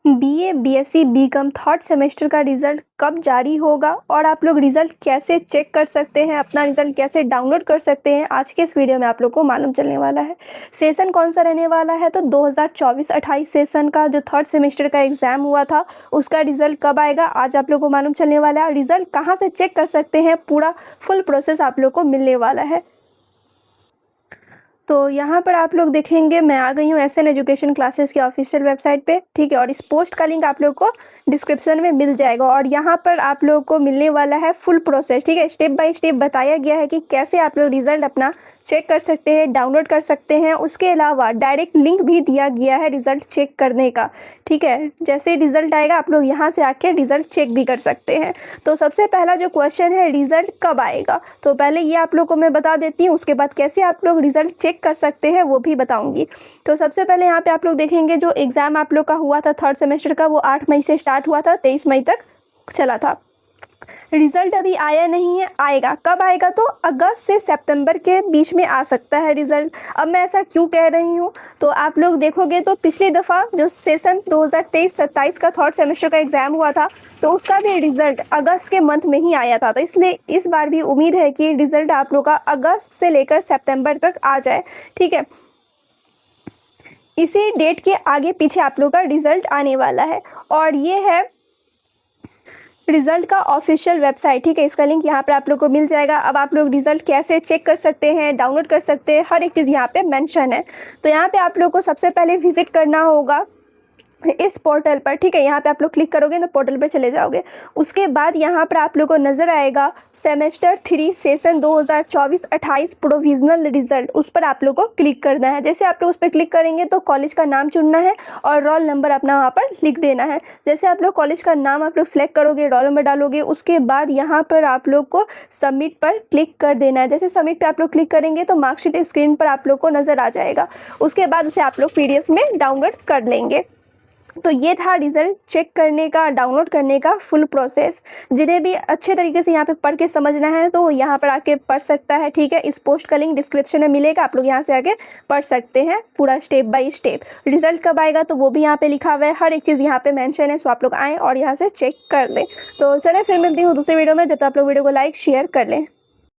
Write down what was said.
BA, BSc, BCom third semester का result कब जारी होगा और आप लोग रिजल्ट कैसे चेक कर सकते हैं, अपना रिजल्ट कैसे डाउनलोड कर सकते हैं, आज के इस वीडियो में आप लोग को मालूम चलने वाला है। सेशन कौन सा रहने वाला है, तो 2024-28 सेशन का जो थर्ड सेमेस्टर का एग्ज़ाम हुआ था उसका रिजल्ट कब आएगा, आज आप लोग को मालूम चलने वाला है। रिजल्ट कहाँ से चेक कर सकते हैं, पूरा फुल प्रोसेस आप लोग को मिलने वाला है। तो यहाँ पर आप लोग देखेंगे मैं आ गई हूँ एसएन एजुकेशन क्लासेस की ऑफिशियल वेबसाइट पे, ठीक है। और इस पोस्ट का लिंक आप लोग को डिस्क्रिप्शन में मिल जाएगा और यहाँ पर आप लोग को मिलने वाला है फुल प्रोसेस, ठीक है। स्टेप बाय स्टेप बताया गया है कि कैसे आप लोग रिजल्ट अपना चेक कर सकते हैं, डाउनलोड कर सकते हैं। उसके अलावा डायरेक्ट लिंक भी दिया गया है रिज़ल्ट चेक करने का, ठीक है। जैसे ही रिज़ल्ट आएगा आप लोग यहाँ से आके रिज़ल्ट चेक भी कर सकते हैं। तो सबसे पहला जो क्वेश्चन है, रिज़ल्ट कब आएगा, तो पहले ये आप लोग को मैं बता देती हूँ, उसके बाद कैसे आप लोग रिज़ल्ट चेक कर सकते हैं वो भी बताऊँगी। तो सबसे पहले यहाँ पे आप लोग देखेंगे जो एग्ज़ाम आप लोग का हुआ था थर्ड सेमेस्टर का, वो 8 मई से स्टार्ट हुआ था, 23 मई तक चला था। रिज़ल्ट अभी आया नहीं है, आएगा। कब आएगा, तो अगस्त से सितंबर के बीच में आ सकता है रिज़ल्ट। अब मैं ऐसा क्यों कह रही हूँ, तो आप लोग देखोगे तो पिछली दफ़ा जो सेशन 2023-27 का थर्ड सेमेस्टर का एग्ज़ाम हुआ था तो उसका भी रिज़ल्ट अगस्त के मंथ में ही आया था। तो इसलिए इस बार भी उम्मीद है कि रिज़ल्ट आप लोग का अगस्त से लेकर सितंबर तक आ जाए, ठीक है। इसी डेट के आगे पीछे आप लोग का रिज़ल्ट आने वाला है और ये है रिज़ल्ट का ऑफिशियल वेबसाइट, ठीक है। इसका लिंक यहाँ पर आप लोग को मिल जाएगा। अब आप लोग रिज़ल्ट कैसे चेक कर सकते हैं, डाउनलोड कर सकते हैं, हर एक चीज़ यहाँ पे मेंशन है। तो यहाँ पे आप लोग को सबसे पहले विजिट करना होगा इस पोर्टल पर, ठीक है। यहाँ पे आप लोग क्लिक करोगे तो पोर्टल पर चले जाओगे। उसके बाद यहाँ पर आप लोग को नज़र आएगा सेमेस्टर 3 सेशन 2024-28 प्रोविज़नल रिज़ल्ट, उस पर आप लोग को क्लिक करना है। जैसे आप लोग उस पर क्लिक करेंगे तो कॉलेज का नाम चुनना है और रोल नंबर अपना वहाँ पर लिख देना है। जैसे आप लोग कॉलेज का नाम आप लोग सेलेक्ट करोगे, रोल नंबर डालोगे, उसके बाद यहाँ पर आप लोग को सबमिट पर क्लिक कर देना है। जैसे सबमिट पर आप लोग क्लिक करेंगे तो मार्कशीट स्क्रीन पर आप लोग को नज़र आ जाएगा। उसके बाद उसे आप लोग PDF में डाउनलोड कर लेंगे। तो ये था रिज़ल्ट चेक करने का, डाउनलोड करने का फुल प्रोसेस। जिन्हें भी अच्छे तरीके से यहाँ पे पढ़ के समझना है तो यहाँ पर आके पढ़ सकता है, ठीक है। इस पोस्ट का लिंक डिस्क्रिप्शन में मिलेगा, आप लोग यहाँ से आके पढ़ सकते हैं पूरा स्टेप बाय स्टेप। रिज़ल्ट कब आएगा तो वो भी यहाँ पे लिखा हुआ है, हर एक चीज़ यहाँ पे मेंशन है। सो आप लोग आएँ और यहाँ से चेक कर लें। तो चलें फिर मिलती हूँ दूसरे वीडियो में, जब तक आप लोग वीडियो को लाइक शेयर कर लें।